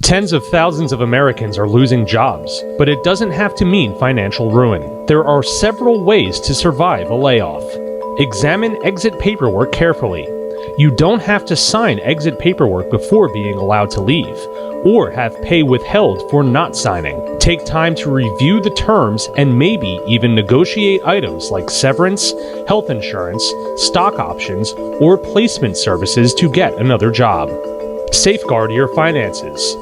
Tens of thousands of Americans are losing jobs, but it doesn't have to mean financial ruin. There are several ways to survive a layoff. Examine exit paperwork carefully. You don't have to sign exit paperwork before being allowed to leave, or have pay withheld for not signing. Take time to review the terms and maybe even negotiate items like severance, health insurance, stock options, or placement services to get another job. Safeguard your finances.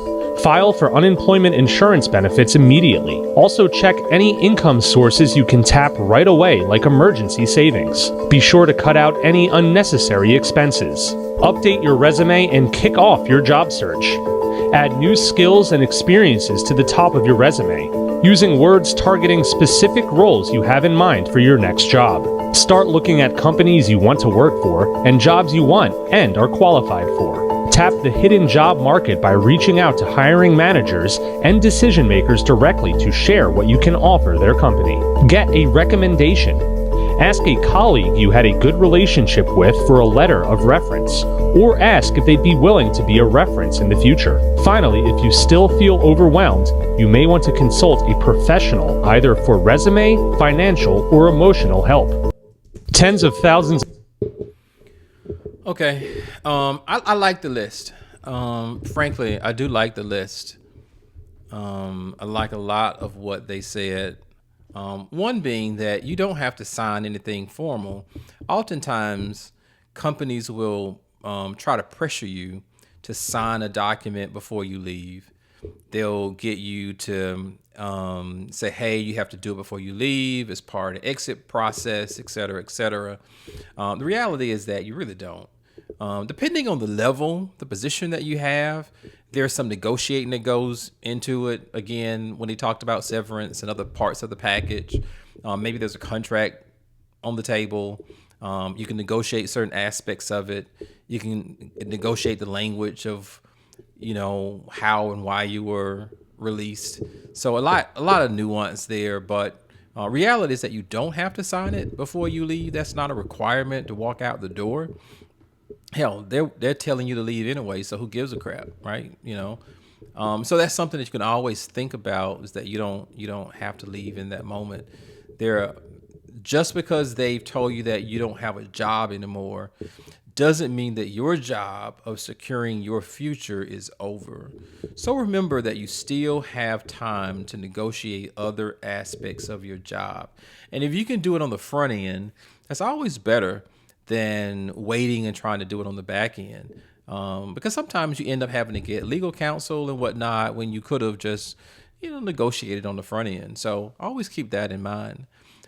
File for unemployment insurance benefits immediately. Also check any income sources you can tap right away, like emergency savings. Be sure to cut out any unnecessary expenses. Update your resume and kick off your job search. Add new skills and experiences to the top of your resume, using words targeting specific roles you have in mind for your next job. Start looking at companies you want to work for and jobs you want and are qualified for. Tap the hidden job market by reaching out to hiring managers and decision makers directly to share what you can offer their company. Get a recommendation. Ask a colleague you had a good relationship with for a letter of reference, or ask if they'd be willing to be a reference in the future. Finally, if you still feel overwhelmed, you may want to consult a professional either for resume, financial, or emotional help. Tens of thousands. Okay, I like the list. Frankly, I do like the list. I like a lot of what they said. One being that you don't have to sign anything formal. Oftentimes, companies will try to pressure you to sign a document before you leave. They'll get you to say, hey, you have to do it before you leave as part of the exit process, et cetera, et cetera. The reality is that you really don't. Depending on the level, the position that you have, there's some negotiating that goes into it. Again, when he talked about severance and other parts of the package, maybe there's a contract on the table. You can negotiate certain aspects of it. You can negotiate the language of, how and why you were released. So a lot of nuance there, but reality is that you don't have to sign it before you leave. That's not a requirement to walk out the door. Hell, they're telling you to leave anyway, so who gives a crap, right? So that's something that you can always think about, is that you don't have to leave in that moment. Just because they've told you that you don't have a job anymore doesn't mean that your job of securing your future is over. So remember that you still have time to negotiate other aspects of your job. And if you can do it on the front end, that's always better than waiting and trying to do it on the back end. Because sometimes you end up having to get legal counsel and whatnot when you could have just, negotiated on the front end. So always keep that in mind.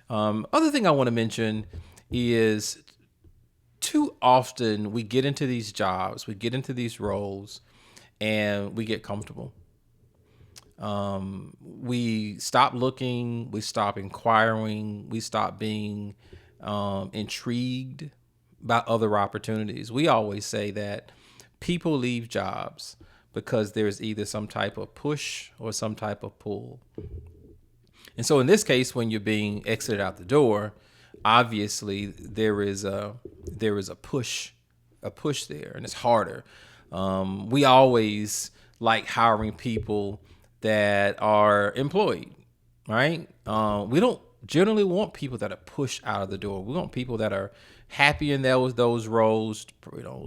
Other thing I want to mention is, too often we get into these jobs, we get into these roles, and we get comfortable. We stop looking, we stop inquiring, we stop being intrigued by other opportunities. We always say that people leave jobs because there's either some type of push or some type of pull. And so in this case, when you're being exited out the door, obviously there is a push there, and it's harder. We always like hiring people that are employed, right? We don't generally want people that are pushed out of the door. We want people that are happy in those roles,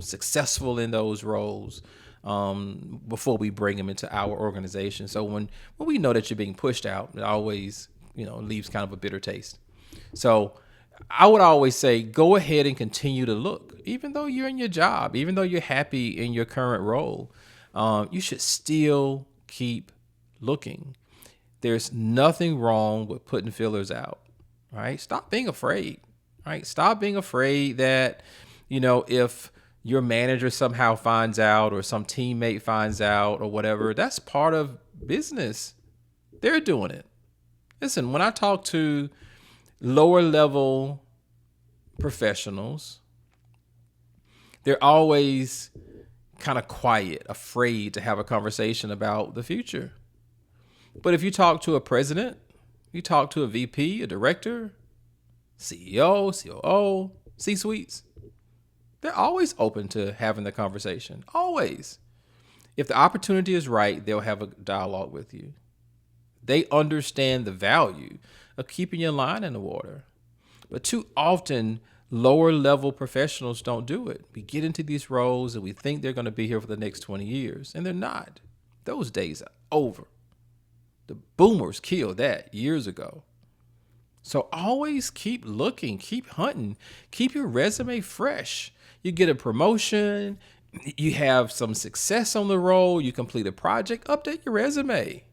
successful in those roles, before we bring them into our organization. So when we know that you're being pushed out, it always, leaves kind of a bitter taste. So I would always say, go ahead and continue to look. Even though you're in your job, even though you're happy in your current role, you should still keep looking. There's nothing wrong with putting fillers out, right? Stop being afraid, right? Stop being afraid that, if your manager somehow finds out or some teammate finds out or whatever, that's part of business. They're doing it. Listen, when I talk to lower level professionals, they're always kind of quiet, afraid to have a conversation about the future. But if you talk to a president, you talk to a VP, a director, CEO, COO, C-suites, they're always open to having the conversation. Always. If the opportunity is right, they'll have a dialogue with you. They understand the value of keeping your line in the water. But too often, lower level professionals don't do it. We get into these roles and we think they're going to be here for the next 20 years, and they're not. Those days are over. The boomers killed that years ago. So always keep looking, keep hunting, keep your resume fresh. You get a promotion, you have some success on the role, you complete a project, update your resume.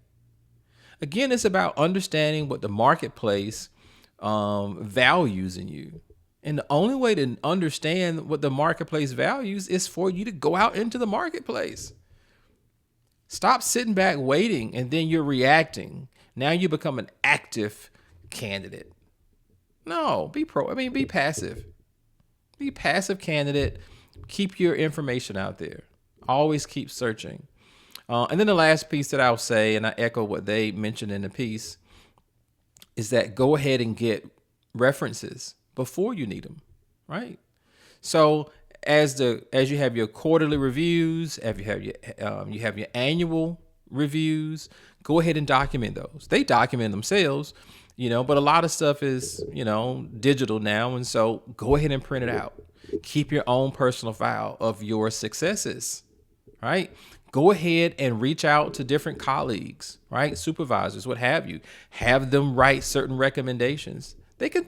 Again, it's about understanding what the marketplace values in you. And the only way to understand what the marketplace values is for you to go out into the marketplace. Stop sitting back waiting and then you're reacting. Now you become an active candidate. No, be passive. Be passive candidate. Keep your information out there. Always keep searching. And then the last piece that I'll say, and I echo what they mentioned in the piece, is that go ahead and get references before you need them, right? So as you have your quarterly reviews, you have your annual reviews, go ahead and document those. They document themselves, but a lot of stuff is, digital now. And so go ahead and print it out. Keep your own personal file of your successes, right? Go ahead and reach out to different colleagues, right? Supervisors, what have you. Have them write certain recommendations. They can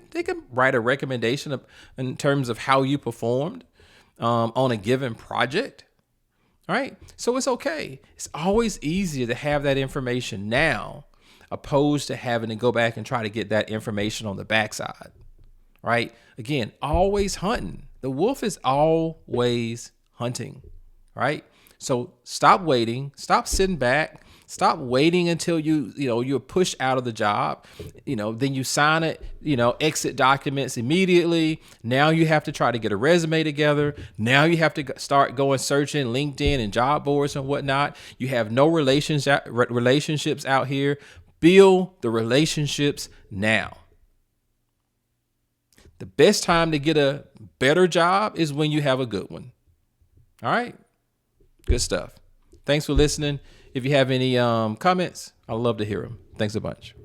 write a recommendation in terms of how you performed on a given project, right? So it's okay. It's always easier to have that information now opposed to having to go back and try to get that information on the backside, right? Again, always hunting. The wolf is always hunting, right? So stop waiting, stop sitting back, stop waiting until you're pushed out of the job. Then you sign it, exit documents immediately. Now you have to try to get a resume together. Now you have to start going searching LinkedIn and job boards and whatnot. You have no relationships out here. Build the relationships now. The best time to get a better job is when you have a good one. All right. Good stuff. Thanks for listening. If you have any comments, I'd love to hear them. Thanks a bunch.